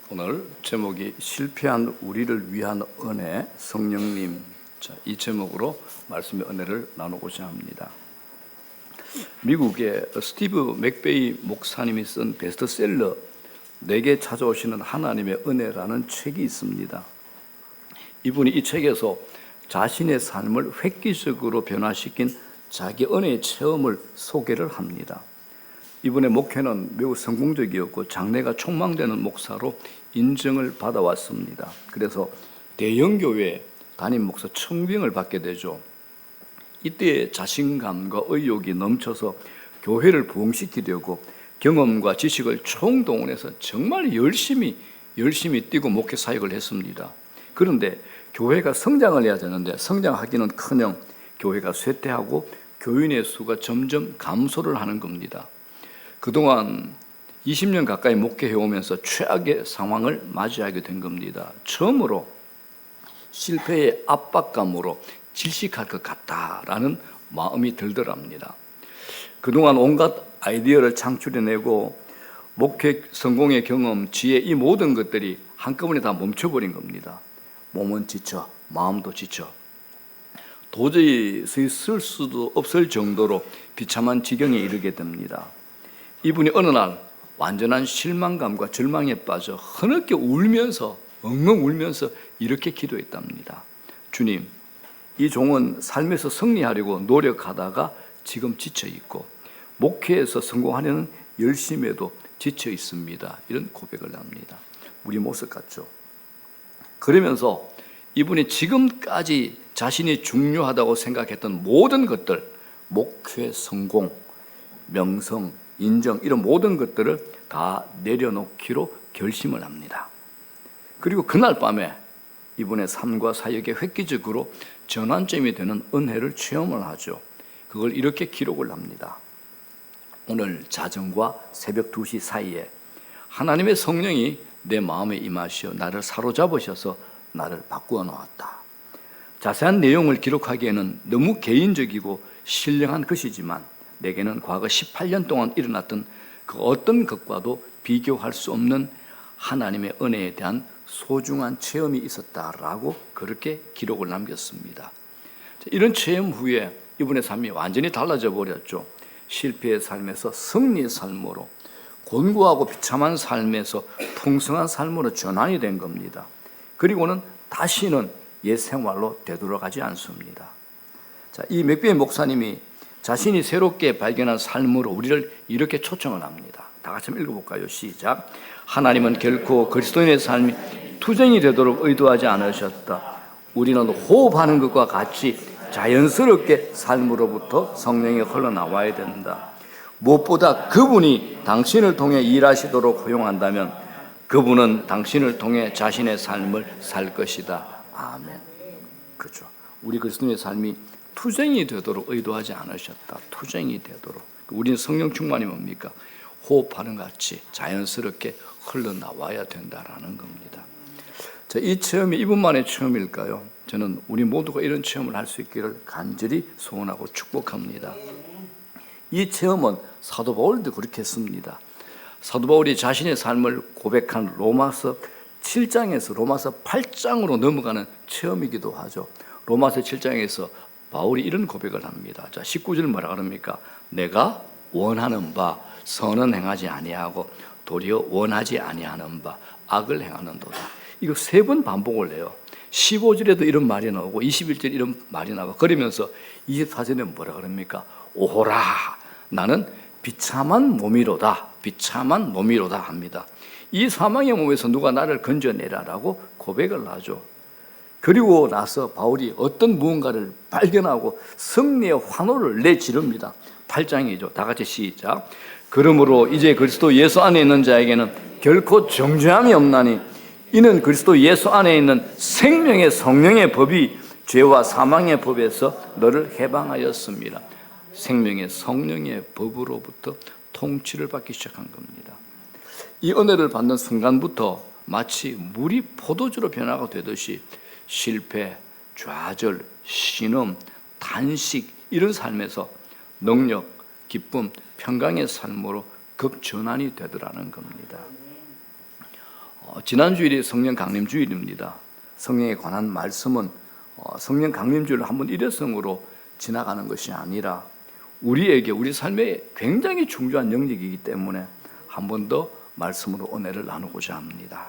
오늘 제목이 실패한 우리를 위한 은혜, 성령님. 이 제목으로 말씀의 은혜를 나누고자 합니다. 미국의 스티브 맥베이 목사님이 쓴 베스트셀러 내게 찾아오시는 하나님의 은혜라는 책이 있습니다. 이분이 이 책에서 자신의 삶을 획기적으로 변화시킨 자기 은혜의 체험을 소개를 합니다. 이분의 목회는 매우 성공적이었고 장래가 촉망되는 목사로 인정을 받아왔습니다. 그래서 대형교회 담임 목사 청빙을 받게 되죠. 이때 자신감과 의욕이 넘쳐서 교회를 부흥시키려고 경험과 지식을 총동원해서 정말 열심히 뛰고 목회 사역을 했습니다. 그런데 교회가 성장을 해야 되는데 성장하기는커녕 교회가 쇠퇴하고 교인의 수가 점점 감소를 하는 겁니다. 그동안 20년 가까이 목회해오면서 최악의 상황을 맞이하게 된 겁니다. 처음으로 실패의 압박감으로 질식할 것 같다라는 마음이 들더랍니다. 그동안 온갖 아이디어를 창출해내고 목회 성공의 경험, 지혜, 이 모든 것들이 한꺼번에 다 멈춰버린 겁니다. 몸은 지쳐, 마음도 지쳐 도저히 쓸 수도 없을 정도로 비참한 지경에 이르게 됩니다. 이분이 어느 날 완전한 실망감과 절망에 빠져 흐느껴 울면서 엉엉 울면서 이렇게 기도했답니다. 주님, 이 종은 삶에서 승리하려고 노력하다가 지금 지쳐 있고 목회에서 성공하려는 열심에도 지쳐 있습니다. 이런 고백을 합니다. 우리 모습 같죠? 그러면서 이분이 지금까지 자신이 중요하다고 생각했던 모든 것들, 목회 성공, 명성, 인정, 이런 모든 것들을 다 내려놓기로 결심을 합니다. 그리고 그날 밤에 이분의 삶과 사역의 획기적으로 전환점이 되는 은혜를 체험을 하죠. 그걸 이렇게 기록을 합니다. 오늘 자정과 새벽 2시 사이에 하나님의 성령이 내 마음에 임하시어 나를 사로잡으셔서 나를 바꾸어 놓았다. 자세한 내용을 기록하기에는 너무 개인적이고 신령한 것이지만 내게는 과거 18년 동안 일어났던 그 어떤 것과도 비교할 수 없는 하나님의 은혜에 대한 소중한 체험이 있었다라고 그렇게 기록을 남겼습니다. 이런 체험 후에 이분의 삶이 완전히 달라져 버렸죠. 실패의 삶에서 승리의 삶으로, 곤고하고 비참한 삶에서 풍성한 삶으로 전환이 된 겁니다. 그리고는 다시는 옛 생활로 되돌아가지 않습니다. 이 맥베이 목사님이 자신이 새롭게 발견한 삶으로 우리를 이렇게 초청을 합니다. 다 같이 한번 읽어볼까요? 시작. 하나님은 결코 그리스도인의 삶이 투쟁이 되도록 의도하지 않으셨다. 우리는 호흡하는 것과 같이 자연스럽게 삶으로부터 성령이 흘러나와야 된다. 무엇보다 그분이 당신을 통해 일하시도록 허용한다면 그분은 당신을 통해 자신의 삶을 살 것이다. 아멘. 그렇죠. 우리 그리스도인의 삶이 투쟁이 되도록 의도하지 않으셨다. 투쟁이 되도록. 우리는 성령 충만이 뭡니까? 호흡하는 같이 자연스럽게 흘러나와야 된다라는 겁니다. 이 체험이 이분만의 체험일까요? 저는 우리 모두가 이런 체험을 할 수 있기를 간절히 소원하고 축복합니다. 이 체험은 사도 바울도 그렇게 했습니다. 사도 바울이 자신의 삶을 고백한 로마서 7장에서 로마서 8장으로 넘어가는 체험이기도 하죠. 로마서 7장에서 바울이 이런 고백을 합니다. 19절 뭐라 그럽니까? 내가 원하는 바 선은 행하지 아니하고 도리어 원하지 아니하는 바 악을 행하는도다. 이거 3번 반복을 해요. 15절에도 이런 말이 나오고 21절 이런 말이 나오고 그러면서 24절에 뭐라 그럽니까? 오호라 나는 비참한 몸이로다. 비참한 몸이로다 합니다. 이 사망의 몸에서 누가 나를 건져내라라고 고백을 하죠. 그리고 나서 바울이 어떤 무언가를 발견하고 승리의 환호를 내지릅니다. 8장이죠. 다 같이 시작. 그러므로 이제 그리스도 예수 안에 있는 자에게는 결코 정죄함이 없나니 이는 그리스도 예수 안에 있는 생명의 성령의 법이 죄와 사망의 법에서 너를 해방하였습니다. 생명의 성령의 법으로부터 통치를 받기 시작한 겁니다. 이 은혜를 받는 순간부터 마치 물이 포도주로 변화가 되듯이 실패, 좌절, 신음, 단식 이런 삶에서 능력, 기쁨, 평강의 삶으로 극전환이 되더라는 겁니다. 지난 주일이 성령 강림 주일입니다. 성령에 관한 말씀은 성령 강림 주일을 한번 일회성으로 지나가는 것이 아니라 우리에게 우리 삶에 굉장히 중요한 영역이기 때문에 한 번 더 말씀으로 은혜를 나누고자 합니다.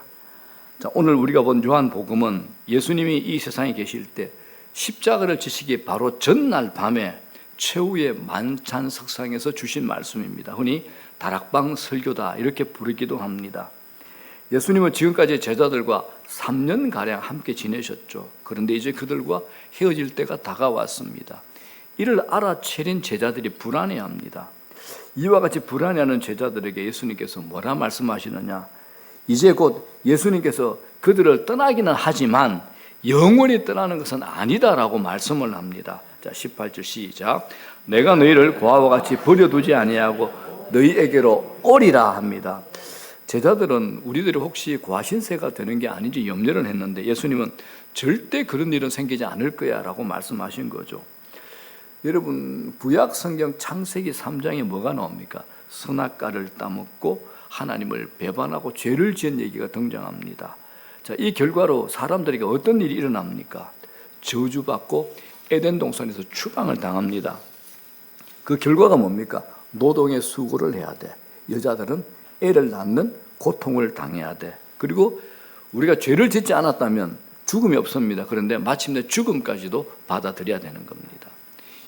자, 오늘 우리가 본 요한복음은 예수님이 이 세상에 계실 때 십자가를 지시기 바로 전날 밤에 최후의 만찬 석상에서 주신 말씀입니다. 흔히 다락방 설교다 이렇게 부르기도 합니다. 예수님은 지금까지 제자들과 3년가량 함께 지내셨죠. 그런데 이제 그들과 헤어질 때가 다가왔습니다. 이를 알아채린 제자들이 불안해합니다. 이와 같이 불안해하는 제자들에게 예수님께서 뭐라 말씀하시느냐? 이제 곧 예수님께서 그들을 떠나기는 하지만 영원히 떠나는 것은 아니다라고 말씀을 합니다. 자, 18절 시작. 내가 너희를 고아와 같이 버려두지 아니하고 너희에게로 오리라 합니다. 제자들은 우리들이 혹시 고아신세가 되는 게 아닌지 염려를 했는데 예수님은 절대 그런 일은 생기지 않을 거야 라고 말씀하신 거죠. 여러분, 구약 성경 창세기 3장에 뭐가 나옵니까? 선악과를 따먹고 하나님을 배반하고 죄를 지은 얘기가 등장합니다. 자, 이 결과로 사람들에게 어떤 일이 일어납니까? 저주받고 에덴 동산에서 추방을 당합니다. 그 결과가 뭡니까? 노동의 수고를 해야 돼. 여자들은 애를 낳는 고통을 당해야 돼. 그리고 우리가 죄를 짓지 않았다면 죽음이 없습니다. 그런데 마침내 죽음까지도 받아들여야 되는 겁니다.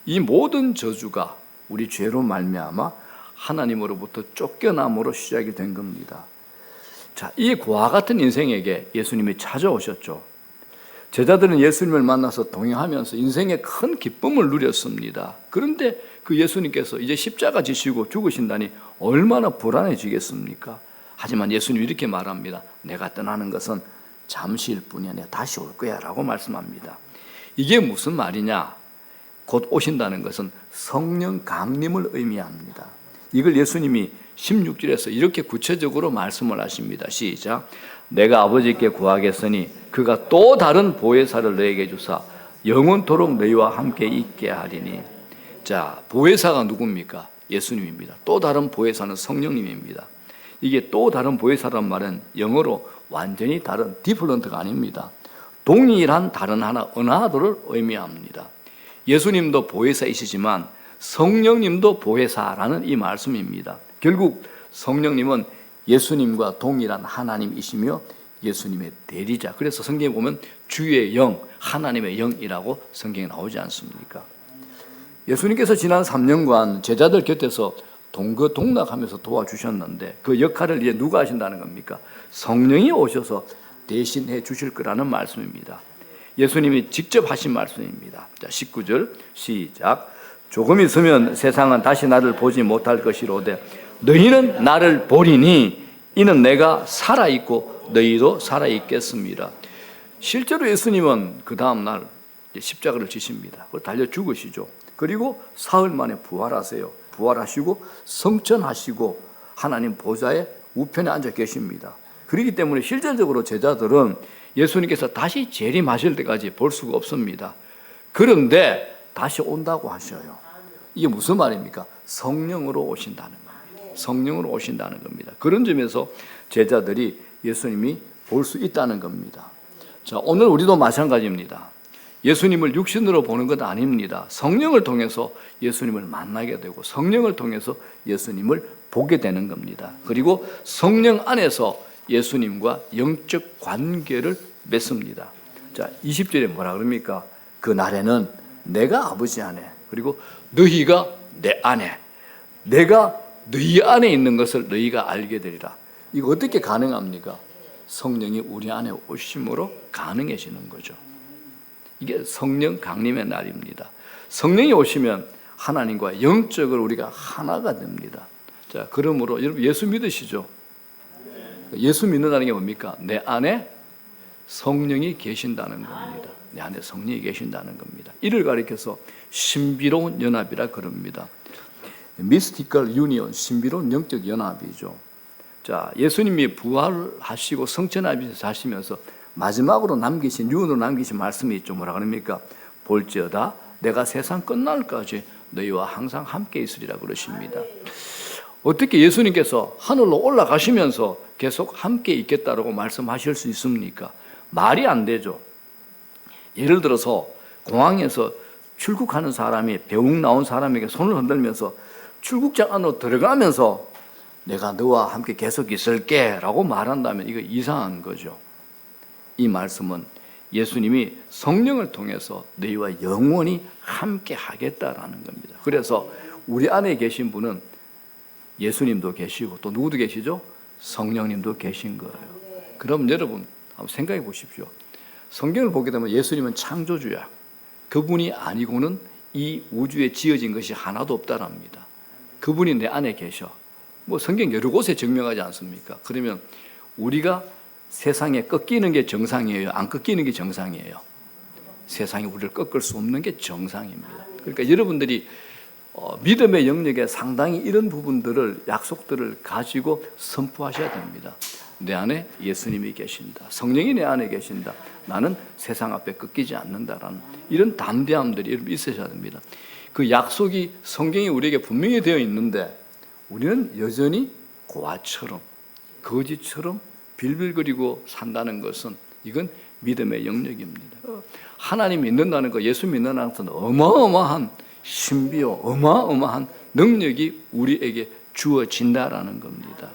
이 모든 저주가 우리 죄로 말미암아 하나님으로부터 쫓겨남으로 시작이 된 겁니다. 자, 이 고아 같은 인생에게 예수님이 찾아오셨죠. 제자들은 예수님을 만나서 동행하면서 인생의 큰 기쁨을 누렸습니다. 그런데 그 예수님께서 이제 십자가 지시고 죽으신다니 얼마나 불안해지겠습니까? 하지만 예수님이 이렇게 말합니다. 내가 떠나는 것은 잠시일 뿐이야. 내가 다시 올 거야 라고 말씀합니다. 이게 무슨 말이냐? 곧 오신다는 것은 성령 강림을 의미합니다. 이걸 예수님이 16절에서 이렇게 구체적으로 말씀을 하십니다. 시작. 내가 아버지께 구하겠으니 그가 또 다른 보혜사를 너에게 주사 영원토록 너희와 함께 있게 하리니. 자, 보혜사가 누굽니까? 예수님입니다. 또 다른 보혜사는 성령님입니다. 이게 또 다른 보혜사란 말은 영어로 완전히 다른 디플런트가 아닙니다. 동일한 다른 하나, 은하도를 의미합니다. 예수님도 보혜사이시지만 성령님도 보혜사라는 이 말씀입니다. 결국 성령님은 예수님과 동일한 하나님이시며 예수님의 대리자. 그래서 성경에 보면 주의 영, 하나님의 영이라고 성경에 나오지 않습니까? 예수님께서 지난 3년간 제자들 곁에서 동거동락하면서 도와주셨는데 그 역할을 이제 누가 하신다는 겁니까? 성령이 오셔서 대신해 주실 거라는 말씀입니다. 예수님이 직접 하신 말씀입니다. 자, 19절 시작. 조금 있으면 세상은 다시 나를 보지 못할 것이로되 너희는 나를 보리니 이는 내가 살아있고 너희도 살아있겠습니다. 실제로 예수님은 그 다음날 십자가를 지십니다. 달려 죽으시죠. 그리고 사흘 만에 부활하세요. 부활하시고 성천하시고 하나님 보좌의 우편에 앉아 계십니다. 그렇기 때문에 실질적으로 제자들은 예수님께서 다시 재림하실 때까지 볼 수가 없습니다. 그런데 다시 온다고 하셔요. 이게 무슨 말입니까? 성령으로 오신다는 겁니다. 성령으로 오신다는 겁니다. 그런 점에서 제자들이 예수님이 볼 수 있다는 겁니다. 자, 오늘 우리도 마찬가지입니다. 예수님을 육신으로 보는 것 아닙니다. 성령을 통해서 예수님을 만나게 되고 성령을 통해서 예수님을 보게 되는 겁니다. 그리고 성령 안에서 예수님과 영적 관계를 맺습니다. 자, 20절에 뭐라 그럽니까? 그 날에는 내가 아버지 안에 그리고 너희가 내 안에 내가 너희 안에 있는 것을 너희가 알게 되리라. 이거 어떻게 가능합니까? 성령이 우리 안에 오심으로 가능해지는 거죠. 이게 성령 강림의 날입니다. 성령이 오시면 하나님과 영적으로 우리가 하나가 됩니다. 자, 그러므로 여러분 예수 믿으시죠? 예수 믿는다는 게 뭡니까? 내 안에 성령이 계신다는 겁니다. 내 안에 성령이 계신다는 겁니다. 이를 가리켜서 신비로운 연합이라 그럽니다. 미스티컬 유니온, 신비로운 영적 연합이죠. 자, 예수님이 부활하시고 성천하시면서 마지막으로 남기신, 유언으로 남기신 말씀이 있죠. 뭐라 그럽니까? 볼지어다 내가 세상 끝날까지 너희와 항상 함께 있으리라 그러십니다. 어떻게 예수님께서 하늘로 올라가시면서 계속 함께 있겠다라고 말씀하실 수 있습니까? 말이 안 되죠. 예를 들어서 공항에서 출국하는 사람이 배웅 나온 사람에게 손을 흔들면서 출국장 안으로 들어가면서 내가 너와 함께 계속 있을게 라고 말한다면 이거 이상한 거죠. 이 말씀은 예수님이 성령을 통해서 너희와 영원히 함께 하겠다라는 겁니다. 그래서 우리 안에 계신 분은 예수님도 계시고 또 누구도 계시죠? 성령님도 계신 거예요. 그럼 여러분 한번 생각해 보십시오. 성경을 보게 되면 예수님은 창조주야. 그분이 아니고는 이 우주에 지어진 것이 하나도 없다랍니다. 그분이 내 안에 계셔. 뭐 성경 여러 곳에 증명하지 않습니까? 그러면 우리가 세상에 꺾이는 게 정상이에요? 안 꺾이는 게 정상이에요? 세상이 우리를 꺾을 수 없는 게 정상입니다. 그러니까 여러분들이 믿음의 영역에 상당히 이런 부분들을 약속들을 가지고 선포하셔야 됩니다. 내 안에 예수님이 계신다. 성령이 내 안에 계신다. 나는 세상 앞에 꺾이지 않는다라는 이런 담대함들이 있으셔야 됩니다. 그 약속이 성경에 우리에게 분명히 되어 있는데 우리는 여전히 고아처럼 거지처럼 빌빌거리고 산다는 것은 이건 믿음의 영역입니다. 하나님 믿는다는 거, 예수 믿는다는 것은 어마어마한 신비요, 어마어마한 능력이 우리에게 주어진다라는 겁니다.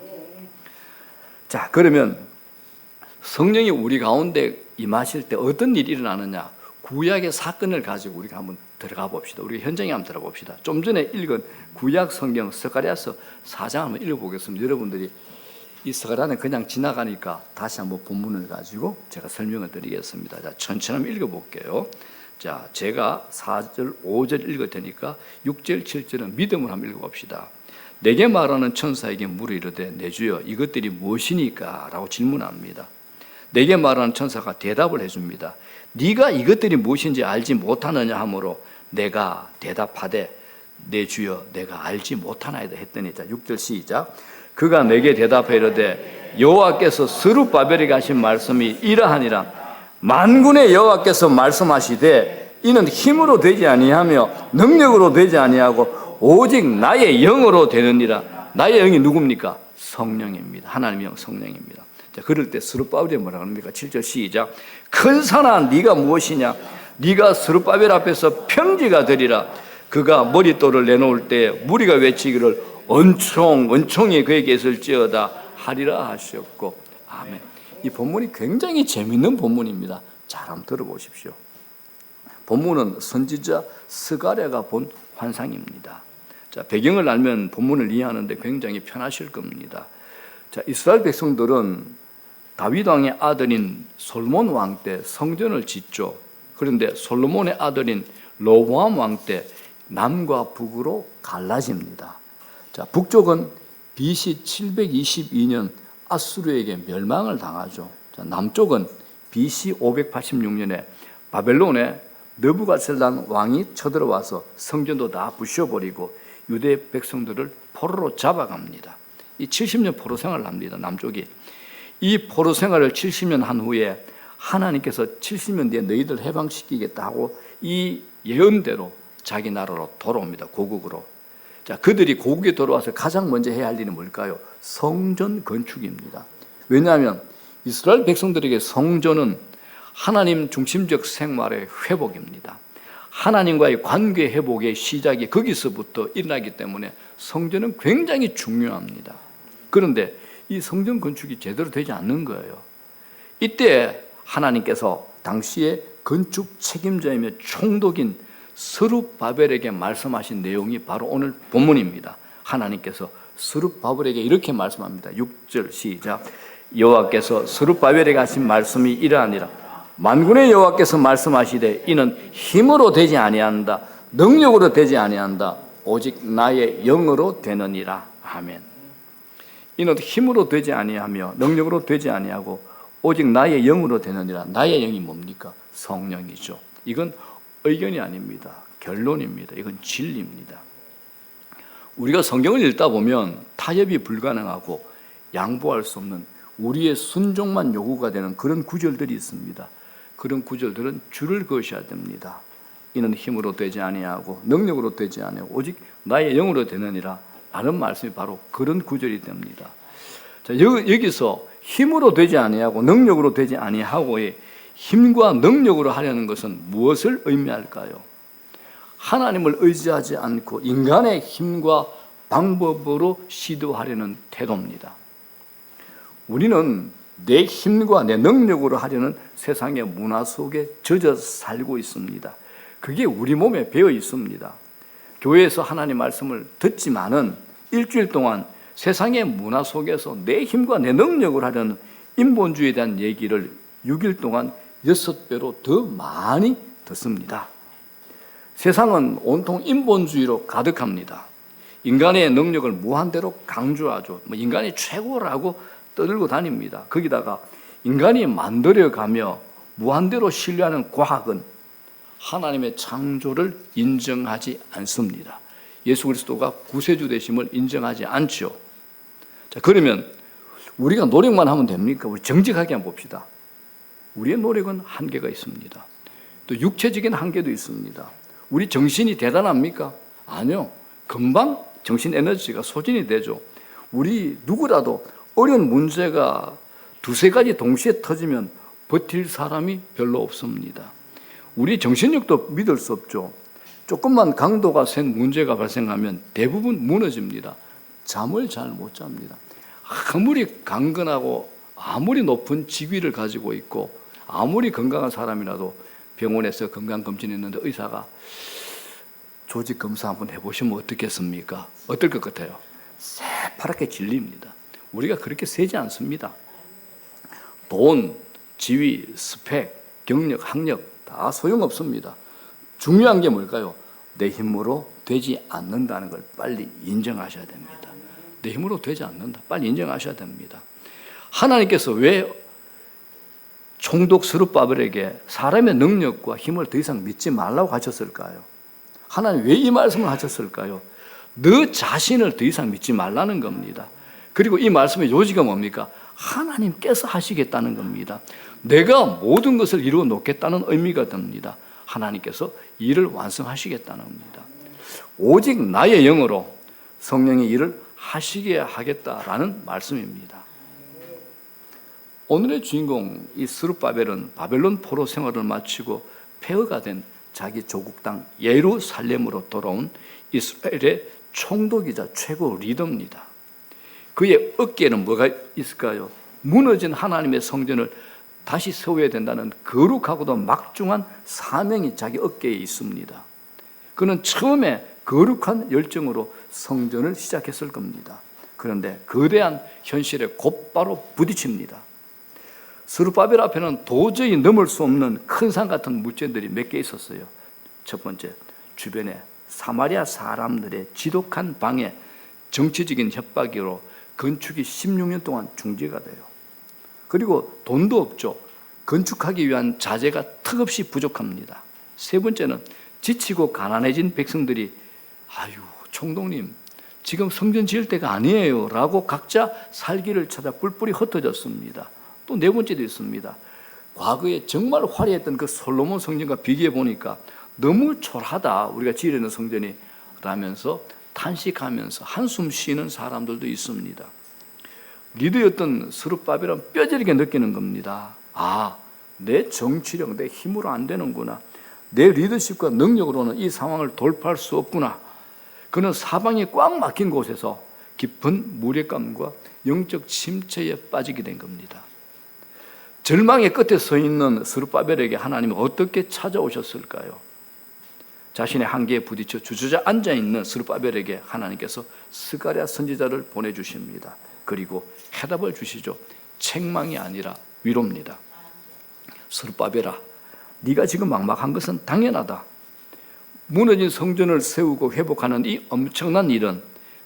자, 그러면 성령이 우리 가운데 임하실 때 어떤 일이 일어나느냐? 구약의 사건을 가지고 우리가 한번 들어가 봅시다. 우리 현장에 한번 들어가 봅시다. 좀 전에 읽은 구약 성경 스가랴서 4장 한번 읽어보겠습니다. 여러분들이 이 스가랴는 그냥 지나가니까 다시 한번 본문을 가지고 제가 설명을 드리겠습니다. 자, 천천히 한번 읽어볼게요. 자, 제가 4절, 5절 읽을 테니까 6절, 7절은 믿음을 한번 읽어봅시다. 내게 말하는 천사에게 물어 이르되 내 주여 이것들이 무엇이니까? 라고 질문합니다. 내게 말하는 천사가 대답을 해줍니다. 네가 이것들이 무엇인지 알지 못하느냐 하므로 내가 대답하되 내 주여 내가 알지 못하나이다 했더니, 자 6절 시작. 그가 내게 대답해 이르되 여호와께서 스룹바벨에게 하신 말씀이 이러하니라. 만군의 여호와께서 말씀하시되 이는 힘으로 되지 아니하며 능력으로 되지 아니하고 오직 나의 영으로 되느니라. 나의 영이 누굽니까? 성령입니다. 하나님의 영 성령입니다. 자, 그럴 때 스룹바벨이 뭐라 합니까? 7절 시작. 큰 산아 네가 무엇이냐? 네가 스룹바벨 앞에서 평지가 되리라. 그가 머릿돌을 내놓을 때 무리가 외치기를 원총이 그에게 있을지어다 하리라 하셨고. 아멘. 이 본문이 굉장히 재밌는 본문입니다. 잘 한번 들어보십시오. 본문은 선지자 스가랴가 본 환상입니다. 자, 배경을 알면 본문을 이해하는데 굉장히 편하실 겁니다. 자, 이스라엘 백성들은 다윗 왕의 아들인 솔몬 왕 때 성전을 짓죠. 그런데 솔로몬의 아들인 로보암 왕 때 남과 북으로 갈라집니다. 자, 북쪽은 BC 722년 아수르에게 멸망을 당하죠. 자, 남쪽은 BC 586년에 바벨론에 느부갓네살 왕이 쳐들어와서 성전도 다 부셔버리고 유대 백성들을 포로로 잡아갑니다. 이 70년 포로 생활을 합니다. 남쪽이. 이 포로 생활을 70년 한 후에 하나님께서 70년 뒤에 너희들 해방시키겠다 하고 이 예언대로 자기 나라로 돌아옵니다. 고국으로. 자, 그들이 고국에 돌아와서 가장 먼저 해야 할 일은 뭘까요? 성전 건축입니다. 왜냐하면 이스라엘 백성들에게 성전은 하나님 중심적 생활의 회복입니다. 하나님과의 관계 회복의 시작이 거기서부터 일어나기 때문에 성전은 굉장히 중요합니다. 그런데 이 성전 건축이 제대로 되지 않는 거예요. 이때 하나님께서 당시에 건축 책임자이며 총독인 스룹바벨에게 말씀하신 내용이 바로 오늘 본문입니다. 하나님께서 스룹바벨에게 이렇게 말씀합니다. 6절 시작. 여호와께서 스룹바벨에게 하신 말씀이 이러하니라. 만군의 여호와께서 말씀하시되 이는 힘으로 되지 아니한다. 능력으로 되지 아니한다. 오직 나의 영으로 되느니라. 아멘. 이는 힘으로 되지 아니하며 능력으로 되지 아니하고 오직 나의 영으로 되느니라. 나의 영이 뭡니까? 성령이죠. 이건 의견이 아닙니다. 결론입니다. 이건 진리입니다. 우리가 성경을 읽다 보면 타협이 불가능하고 양보할 수 없는 우리의 순종만 요구가 되는 그런 구절들이 있습니다. 그런 구절들은 줄을 그으셔야 됩니다. 이는 힘으로 되지 아니하고 능력으로 되지 아니하고 오직 나의 영으로 되느니라 라는 말씀이 바로 그런 구절이 됩니다. 자, 여기서 힘으로 되지 아니하고 능력으로 되지 아니하고의 힘과 능력으로 하려는 것은 무엇을 의미할까요? 하나님을 의지하지 않고 인간의 힘과 방법으로 시도하려는 태도입니다. 우리는 내 힘과 내 능력으로 하려는 세상의 문화 속에 젖어 살고 있습니다. 그게 우리 몸에 배어 있습니다. 교회에서 하나님 말씀을 듣지만은 일주일 동안 세상의 문화 속에서 내 힘과 내 능력으로 하려는 인본주의에 대한 얘기를 6일 동안 6배로 더 많이 듣습니다. 세상은 온통 인본주의로 가득합니다. 인간의 능력을 무한대로 강조하죠. 인간이 최고라고 떠들고 다닙니다. 거기다가 인간이 만들어가며 무한대로 신뢰하는 과학은 하나님의 창조를 인정하지 않습니다. 예수 그리스도가 구세주 되심을 인정하지 않죠. 자, 그러면 우리가 노력만 하면 됩니까? 우리 정직하게 한번 봅시다. 우리의 노력은 한계가 있습니다. 또 육체적인 한계도 있습니다. 우리 정신이 대단합니까? 아니요. 금방 정신 에너지가 소진이 되죠. 우리 누구라도 어려운 문제가 두세 가지 동시에 터지면 버틸 사람이 별로 없습니다. 우리 정신력도 믿을 수 없죠. 조금만 강도가 센 문제가 발생하면 대부분 무너집니다. 잠을 잘 못 잡니다. 아무리 강건하고 아무리 높은 직위를 가지고 있고 아무리 건강한 사람이라도 병원에서 건강검진했는데 의사가 조직 검사 한번 해보시면 어떻겠습니까? 어떨 것 같아요? 새파랗게 질립니다. 우리가 그렇게 세지 않습니다. 돈, 지위, 스펙, 경력, 학력 다 소용없습니다. 중요한 게 뭘까요? 내 힘으로 되지 않는다는 걸 빨리 인정하셔야 됩니다. 내 힘으로 되지 않는다. 빨리 인정하셔야 됩니다. 하나님께서 왜 총독 스룹바벨에게 사람의 능력과 힘을 더 이상 믿지 말라고 하셨을까요? 하나님 왜 이 말씀을 하셨을까요? 너 자신을 더 이상 믿지 말라는 겁니다. 그리고 이 말씀의 요지가 뭡니까? 하나님께서 하시겠다는 겁니다. 내가 모든 것을 이루어 놓겠다는 의미가 됩니다. 하나님께서 일을 완성하시겠다는 겁니다. 오직 나의 영으로 성령의 일을 하시게 하겠다라는 말씀입니다. 오늘의 주인공 이 스룹바벨은 바벨론 포로 생활을 마치고 폐허가 된 자기 조국 땅 예루살렘으로 돌아온 이스라엘의 총독이자 최고 리더입니다. 그의 어깨에는 뭐가 있을까요? 무너진 하나님의 성전을 다시 세워야 된다는 거룩하고도 막중한 사명이 자기 어깨에 있습니다. 그는 처음에 거룩한 열정으로 성전을 시작했을 겁니다. 그런데 거대한 현실에 곧바로 부딪힙니다. 스룹바벨 앞에는 도저히 넘을 수 없는 큰 산 같은 문제들이 몇 개 있었어요. 첫 번째, 주변에 사마리아 사람들의 지독한 방해, 정치적인 협박으로 건축이 16년 동안 중지가 돼요. 그리고 돈도 없죠. 건축하기 위한 자재가 턱없이 부족합니다. 세 번째는 지치고 가난해진 백성들이 아유 총독님 지금 성전 지을 때가 아니에요 라고 각자 살기를 찾아 뿔뿔이 흩어졌습니다. 또 네 번째도 있습니다. 과거에 정말 화려했던 그 솔로몬 성전과 비교해 보니까 너무 초라하다 우리가 지으려는 성전이 라면서 탄식하면서 한숨 쉬는 사람들도 있습니다. 리더였던 스룹바벨은 뼈저리게 느끼는 겁니다. 아, 내 정치력, 내 힘으로 안 되는구나. 내 리더십과 능력으로는 이 상황을 돌파할 수 없구나. 그는 사방이 꽉 막힌 곳에서 깊은 무력감과 영적 침체에 빠지게 된 겁니다. 절망의 끝에 서 있는 스룹바벨에게 하나님은 어떻게 찾아오셨을까요? 자신의 한계에 부딪혀 주저앉아 앉아있는 스룹바벨에게 하나님께서 스가랴 선지자를 보내주십니다. 그리고 해답을 주시죠. 책망이 아니라 위로입니다. 스룹바벨아, 네가 지금 막막한 것은 당연하다. 무너진 성전을 세우고 회복하는 이 엄청난 일은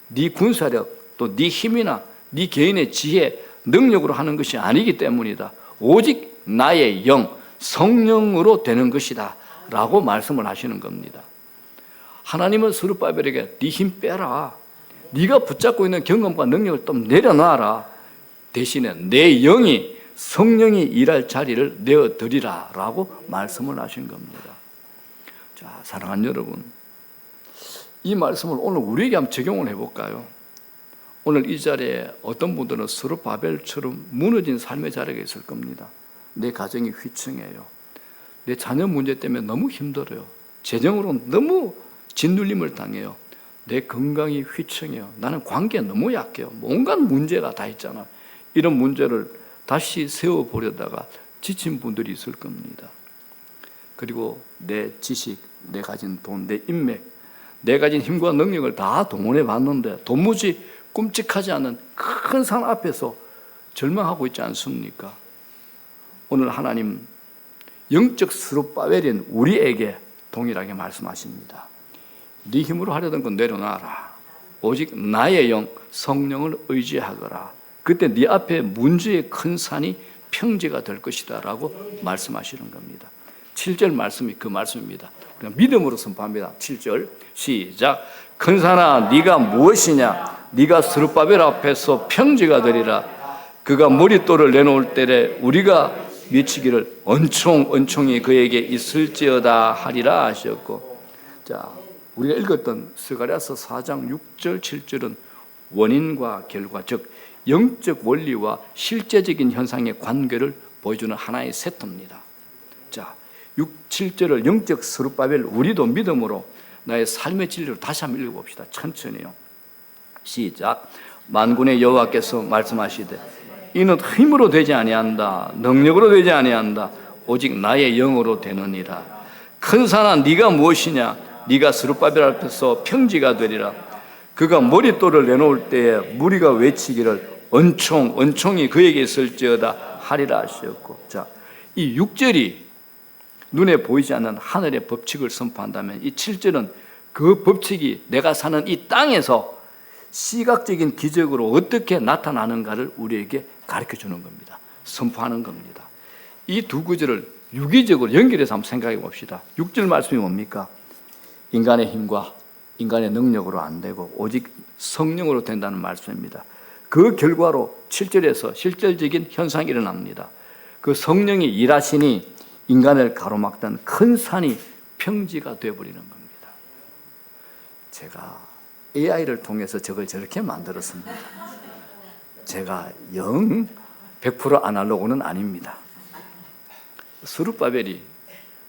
네 군사력 또 네 힘이나 네 개인의 지혜, 능력으로 하는 것이 아니기 때문이다. 오직 나의 영, 성령으로 되는 것이다 라고 말씀을 하시는 겁니다. 하나님은 스룹바벨에게 네 힘 빼라. 네가 붙잡고 있는 경험과 능력을 좀 내려놔라. 대신에 내 영이 성령이 일할 자리를 내어드리라 라고 말씀을 하신 겁니다. 자, 사랑하는 여러분, 이 말씀을 오늘 우리에게 한번 적용을 해볼까요? 오늘 이 자리에 어떤 분들은 스룹바벨처럼 무너진 삶의 자리가 있을 겁니다. 내 가정이 휘청해요. 내 자녀 문제 때문에 너무 힘들어요. 재정으로 너무 짓눌림을 당해요. 내 건강이 휘청해요. 나는 관계에 너무 약해요. 온갖 문제가 다 있잖아. 이런 문제를 다시 세워보려다가 지친 분들이 있을 겁니다. 그리고 내 지식, 내 가진 돈, 내 인맥, 내 가진 힘과 능력을 다 동원해 봤는데 도무지 끔찍하지 않은 큰 산 앞에서 절망하고 있지 않습니까? 오늘 하나님 영적 스룹바벨인 우리에게 동일하게 말씀하십니다. 네 힘으로 하려던 건 내려놔라. 오직 나의 영 성령을 의지하거라. 그때 네 앞에 문제의 큰 산이 평지가 될 것이다 라고 말씀하시는 겁니다. 7절 말씀이 그 말씀입니다. 그냥 믿음으로 선포합니다. 7절 시작. 큰 산아 네가 무엇이냐? 네가 스룹바벨 앞에서 평지가 되리라. 그가 머릿돌을 내놓을 때에 우리가 미치기를 은총이 그에게 있을지어다 하리라 하셨고, 자, 우리가 읽었던 스가랴서 4장 6절 7절은 원인과 결과, 즉 영적 원리와 실제적인 현상의 관계를 보여주는 하나의 세트입니다. 자, 6, 7절을 영적 스룹바벨 우리도 믿음으로 나의 삶의 진리로 다시 한번 읽어봅시다. 천천히요. 시작. 만군의 여호와께서 말씀하시되 이는 힘으로 되지 아니한다. 능력으로 되지 아니한다. 오직 나의 영으로 되느니라. 큰 산아 네가 무엇이냐? 네가 스룹바벨 앞에서 평지가 되리라. 그가 머릿돌을 내놓을 때에 무리가 외치기를 은총이 그에게 있을지어다 하리라 하셨고, 자, 이 6절이 눈에 보이지 않는 하늘의 법칙을 선포한다면 이 7절은 그 법칙이 내가 사는 이 땅에서 시각적인 기적으로 어떻게 나타나는가를 우리에게 가르쳐주는 겁니다. 선포하는 겁니다. 이 두 구절을 유기적으로 연결해서 한번 생각해 봅시다. 6절 말씀이 뭡니까? 인간의 힘과 인간의 능력으로 안 되고 오직 성령으로 된다는 말씀입니다. 그 결과로 7절에서 실질적인 현상이 일어납니다. 그 성령이 일하시니 인간을 가로막던 큰 산이 평지가 되어버리는 겁니다. 제가 AI를 통해서 저걸 저렇게 만들었습니다. 제가 100% 아날로그는 아닙니다. 스룹바벨이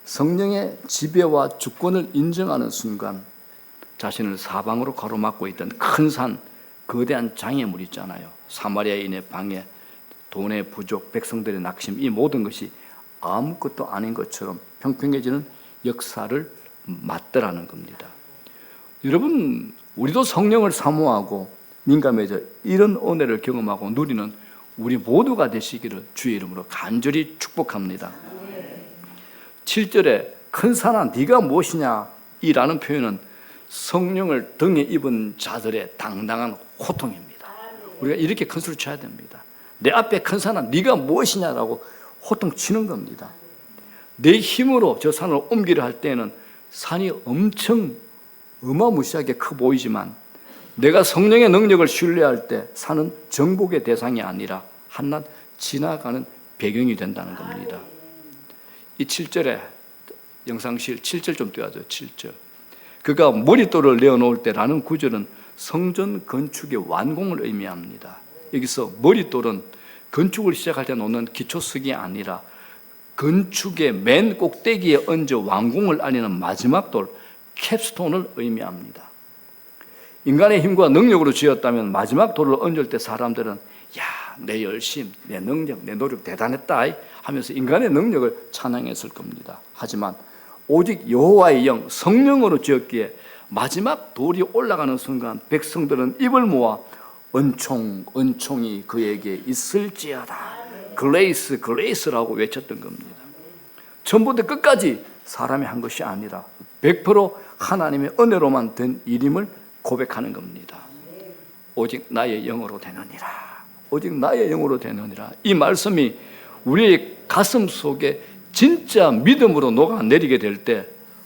성령의 지배와 주권을 인정하는 순간 자신을 사방으로 가로막고 있던 큰 산, 거대한 장애물 있잖아요. 사마리아인의 방해, 돈의 부족, 백성들의 낙심, 이 모든 것이 아무것도 아닌 것처럼 평평해지는 역사를 맞더라는 겁니다. 여러분, 우리도 성령을 사모하고 민감해져 이런 은혜를 경험하고 누리는 우리 모두가 되시기를 주의 이름으로 간절히 축복합니다. 7절에 큰 산아 네가 무엇이냐 이라는 표현은 성령을 등에 입은 자들의 당당한 호통입니다. 우리가 이렇게 큰 소리 쳐야 됩니다. 내 앞에 큰 산아 네가 무엇이냐라고 호통치는 겁니다. 내 힘으로 저 산을 옮기려 할 때는 산이 엄청 어마무시하게 커 보이지만 내가 성령의 능력을 신뢰할 때 산은 정복의 대상이 아니라 한낱 지나가는 배경이 된다는 겁니다. 이 7절에 영상실 7절 좀 띄워줘요. 7절. 그가 머릿돌을 내어놓을 때라는 구절은 성전 건축의 완공을 의미합니다. 여기서 머릿돌은 건축을 시작할 때 놓는 기초석이 아니라 건축의 맨 꼭대기에 얹어 완공을 알리는 마지막 돌, 캡스톤을 의미합니다. 인간의 힘과 능력으로 지었다면 마지막 돌을 얹을 때 사람들은 야, 내 열심, 내 능력, 내 노력 대단했다 하면서 인간의 능력을 찬양했을 겁니다. 하지만 오직 여호와의 영, 성령으로 지었기에 마지막 돌이 올라가는 순간 백성들은 입을 모아 은총이 그에게 있을지어다. 그레이스라고 외쳤던 겁니다. 처음부터 끝까지 사람이 한 것이 아니라 100% 하나님의 은혜로만 된 일임을 고백하는 겁니다. 오직 나의 영으로 되느니라. 오직 나의 영으로 되느니라. 이 말씀이 우리의 가슴 속에 진짜 믿음으로 녹아내리게 될 때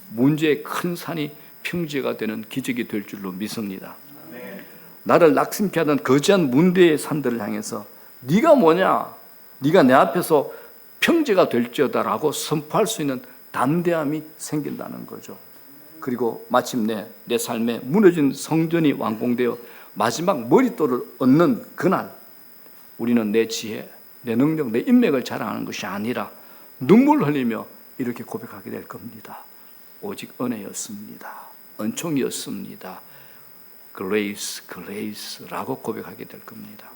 문제의 큰 산이 평지가 되는 기적이 될 줄로 믿습니다. 나를 낙심케 하던 거대한 문제의 산들을 향해서 네가 뭐냐? 네가 내 앞에서 평지가 될지어다라고 선포할 수 있는 담대함이 생긴다는 거죠. 그리고 마침내 내 삶에 무너진 성전이 완공되어 마지막 머릿돌을 얻는 그날 우리는 내 지혜, 내 능력, 내 인맥을 자랑하는 것이 아니라 눈물 흘리며 이렇게 고백하게 될 겁니다. 오직 은혜였습니다. 은총이었습니다. 그레이스, 그레이스라고 고백하게 될 겁니다.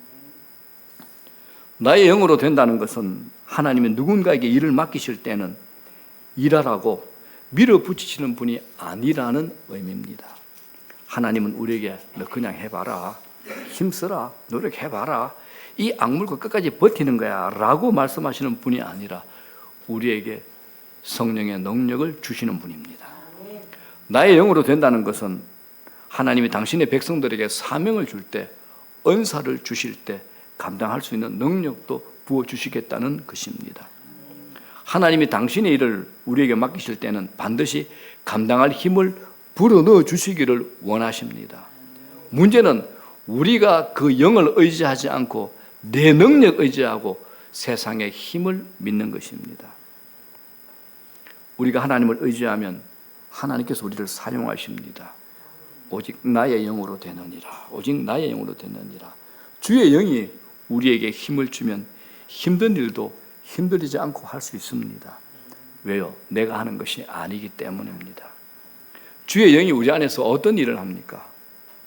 나의 영으로 된다는 것은 하나님이 누군가에게 일을 맡기실 때는 일하라고 밀어붙이시는 분이 아니라는 의미입니다. 하나님은 우리에게 너 그냥 해봐라, 힘써라, 노력해봐라, 이 악물고 끝까지 버티는 거야 라고 말씀하시는 분이 아니라 우리에게 성령의 능력을 주시는 분입니다. 나의 영으로 된다는 것은 하나님이 당신의 백성들에게 사명을 줄 때, 은사를 주실 때 감당할 수 있는 능력도 부어주시겠다는 것입니다. 하나님이 당신의 일을 우리에게 맡기실 때는 반드시 감당할 힘을 불어넣어 주시기를 원하십니다. 문제는 우리가 그 영을 의지하지 않고 내 능력 의지하고 세상의 힘을 믿는 것입니다. 우리가 하나님을 의지하면 하나님께서 우리를 사용하십니다. 오직 나의 영으로 되느니라. 오직 나의 영으로 되느니라. 주의 영이 우리에게 힘을 주면 힘든 일도 힘들이지 않고 할 수 있습니다. 왜요? 내가 하는 것이 아니기 때문입니다. 주의 영이 우리 안에서 어떤 일을 합니까?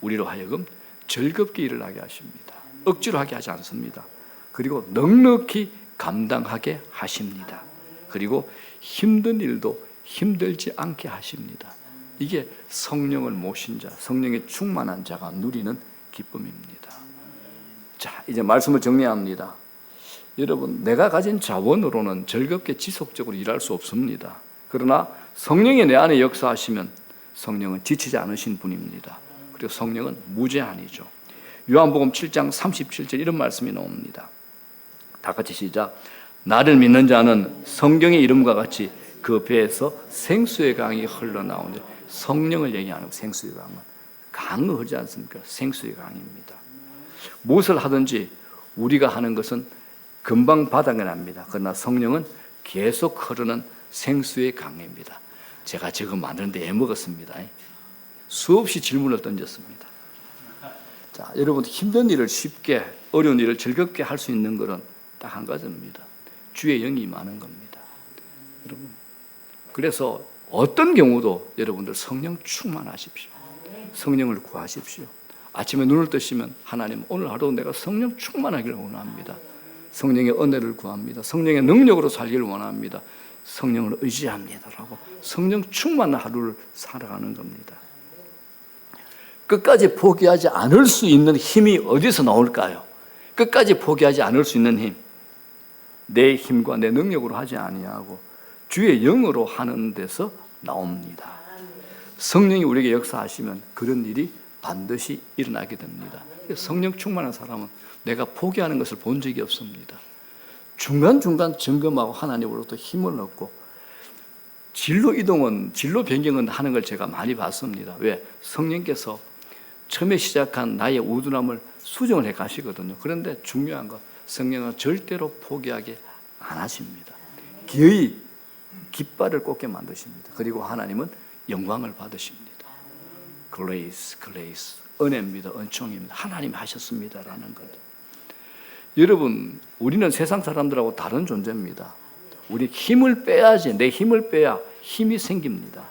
우리로 하여금 즐겁게 일을 하게 하십니다. 억지로 하게 하지 않습니다. 그리고 넉넉히 감당하게 하십니다. 그리고 힘든 일도 힘들지 않게 하십니다. 이게 성령을 모신 자, 성령에 충만한 자가 누리는 기쁨입니다. 자, 이제 말씀을 정리합니다. 여러분, 내가 가진 자원으로는 즐겁게 지속적으로 일할 수 없습니다. 그러나 성령이 내 안에 역사하시면 성령은 지치지 않으신 분입니다. 그리고 성령은 무제한이죠. 요한복음 7장 37절 이런 말씀이 나옵니다. 다 같이 시작. 나를 믿는 자는 성경의 이름과 같이 그 배에서 생수의 강이 흘러나오는, 성령을 얘기하는 생수의 강은 흐르지 않습니까? 생수의 강입니다. 무엇을 하든지 우리가 하는 것은 금방 바닥에 납니다. 그러나 성령은 계속 흐르는 생수의 강입니다. 제가 저거 만드는데 애먹었습니다. 수없이 질문을 던졌습니다. 자, 여러분, 힘든 일을 쉽게, 어려운 일을 즐겁게 할 수 있는 것은 딱 한 가지입니다. 주의 영이 임하는 겁니다. 여러분, 그래서 어떤 경우도 여러분들 성령 충만하십시오. 성령을 구하십시오. 아침에 눈을 뜨시면 하나님, 오늘 하루 내가 성령 충만하기를 원합니다. 성령의 은혜를 구합니다. 성령의 능력으로 살기를 원합니다. 성령을 의지합니다라고 성령 충만한 하루를 살아가는 겁니다. 끝까지 포기하지 않을 수 있는 힘이 어디서 나올까요? 끝까지 포기하지 않을 수 있는 힘, 내 힘과 내 능력으로 하지 아니하고 주의 영으로 하는 데서 나옵니다. 성령이 우리에게 역사하시면 그런 일이 반드시 일어나게 됩니다. 성령 충만한 사람은 내가 포기하는 것을 본 적이 없습니다. 중간중간 점검하고 하나님으로부터 힘을 얻고 진로 이동은, 진로 변경은 하는 걸 제가 많이 봤습니다. 왜? 성령께서 처음에 시작한 나의 우둔함을 수정을 해 가시거든요. 그런데 중요한 건 성령은 절대로 포기하게 안 하십니다. 기어이 깃발을 꽂게 만드십니다. 그리고 하나님은 영광을 받으십니다. 그레이스, 그레이스, 은혜입니다. 은총입니다. 하나님이 하셨습니다라는 것. 여러분, 우리는 세상 사람들하고 다른 존재입니다. 우리 힘을 빼야지, 내 힘을 빼야 힘이 생깁니다.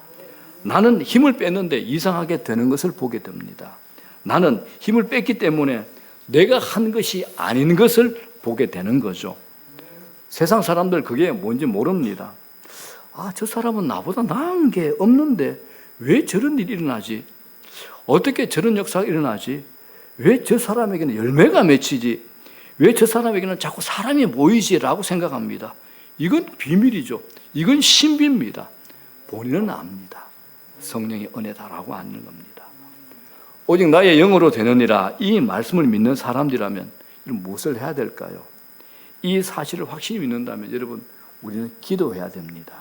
나는 힘을 뺐는데 이상하게 되는 것을 보게 됩니다. 나는 힘을 뺐기 때문에 내가 한 것이 아닌 것을 보게 되는 거죠. 세상 사람들 그게 뭔지 모릅니다. 아, 저 사람은 나보다 나은 게 없는데 왜 저런 일이 일어나지? 어떻게 저런 역사가 일어나지? 왜 저 사람에게는 열매가 맺히지? 왜 저 사람에게는 자꾸 사람이 모이지라고 생각합니다. 이건 비밀이죠. 이건 신비입니다. 본인은 압니다. 성령의 은혜다라고 아는 겁니다. 오직 나의 영으로 되느니라, 이 말씀을 믿는 사람들이라면 무엇을 해야 될까요? 이 사실을 확실히 믿는다면 여러분, 우리는 기도해야 됩니다.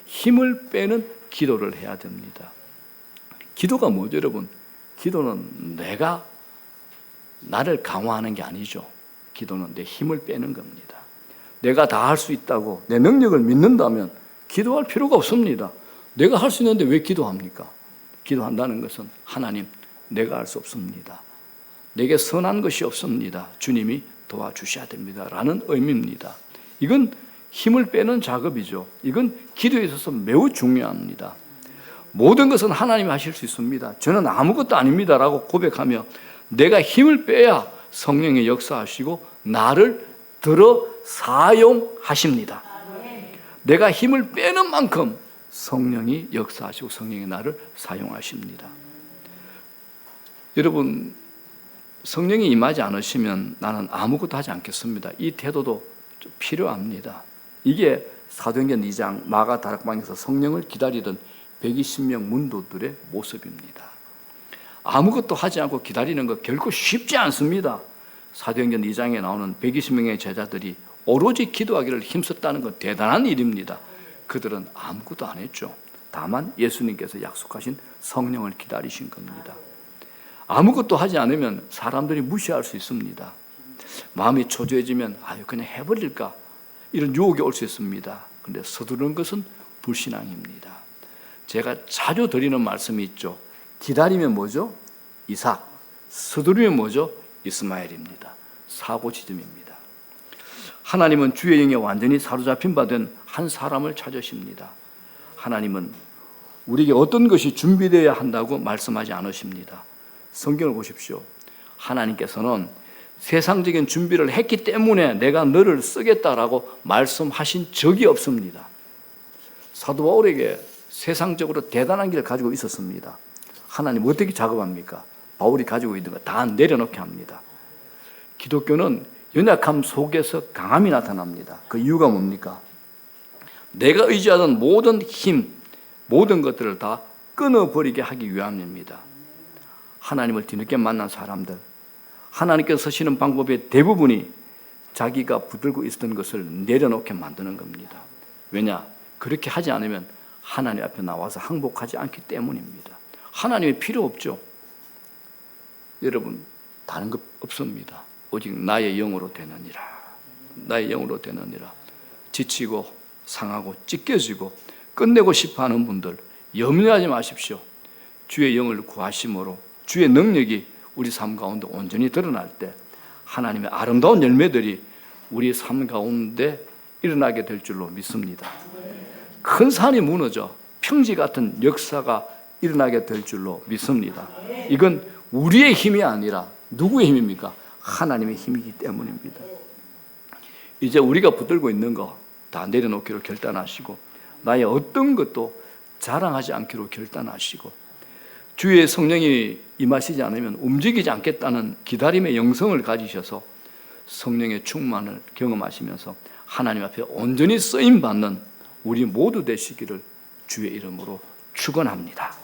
힘을 빼는 기도를 해야 됩니다. 기도가 뭐죠, 여러분? 기도는 내가 나를 강화하는 게 아니죠. 기도는 내 힘을 빼는 겁니다. 내가 다 할 수 있다고 내 능력을 믿는다면 기도할 필요가 없습니다. 내가 할 수 있는데 왜 기도합니까? 기도한다는 것은 하나님, 내가 할 수 없습니다. 내게 선한 것이 없습니다. 주님이 도와주셔야 됩니다. 라는 의미입니다. 이건 힘을 빼는 작업이죠. 이건 기도에 있어서 매우 중요합니다. 모든 것은 하나님이 하실 수 있습니다. 저는 아무것도 아닙니다. 라고 고백하며 내가 힘을 빼야 성령이 역사하시고 나를 들어 사용하십니다. 내가 힘을 빼는 만큼 성령이 역사하시고 성령이 나를 사용하십니다. 여러분, 성령이 임하지 않으시면 나는 아무것도 하지 않겠습니다. 이 태도도 좀 필요합니다. 이게 사도행전 2장 마가 다락방에서 성령을 기다리던 120명 문도들의 모습입니다. 아무것도 하지 않고 기다리는 것 결코 쉽지 않습니다. 사도행전 2장에 나오는 120명의 제자들이 오로지 기도하기를 힘썼다는 건 대단한 일입니다. 그들은 아무것도 안 했죠. 다만 예수님께서 약속하신 성령을 기다리신 겁니다. 아무것도 하지 않으면 사람들이 무시할 수 있습니다. 마음이 초조해지면 그냥 해버릴까, 이런 유혹이 올 수 있습니다. 그런데 서두르는 것은 불신앙입니다. 제가 자주 드리는 말씀이 있죠. 기다리면 뭐죠? 이삭. 서두르면 뭐죠? 이스마엘입니다. 사고 지점입니다. 하나님은 주의 영에 완전히 사로잡힌 바 된 한 사람을 찾으십니다. 하나님은 우리에게 어떤 것이 준비되어야 한다고 말씀하지 않으십니다. 성경을 보십시오. 하나님께서는 세상적인 준비를 했기 때문에 내가 너를 쓰겠다라고 말씀하신 적이 없습니다. 사도 바울에게 세상적으로 대단한 길을 가지고 있었습니다. 하나님 어떻게 작업합니까? 바울이 가지고 있는 거 다 내려놓게 합니다. 기독교는 연약함 속에서 강함이 나타납니다. 그 이유가 뭡니까? 내가 의지하던 모든 힘, 모든 것들을 다 끊어버리게 하기 위함입니다. 하나님을 뒤늦게 만난 사람들, 하나님께서 쓰시는 방법의 대부분이 자기가 붙들고 있었던 것을 내려놓게 만드는 겁니다. 왜냐? 그렇게 하지 않으면 하나님 앞에 나와서 항복하지 않기 때문입니다. 하나님이 필요 없죠. 여러분, 다른 것 없습니다. 오직 나의 영으로 되느니라. 나의 영으로 되느니라. 지치고 상하고 찢겨지고 끝내고 싶어하는 분들 염려하지 마십시오. 주의 영을 구하심으로 주의 능력이 우리 삶 가운데 온전히 드러날 때 하나님의 아름다운 열매들이 우리 삶 가운데 일어나게 될 줄로 믿습니다. 큰 산이 무너져 평지 같은 역사가 일어나게 될 줄로 믿습니다. 이건 우리의 힘이 아니라 누구의 힘입니까? 하나님의 힘이기 때문입니다. 이제 우리가 붙들고 있는 거 다 내려놓기로 결단하시고 나의 어떤 것도 자랑하지 않기로 결단하시고 주의 성령이 임하시지 않으면 움직이지 않겠다는 기다림의 영성을 가지셔서 성령의 충만을 경험하시면서 하나님 앞에 온전히 쓰임받는 우리 모두 되시기를 주의 이름으로 축원합니다.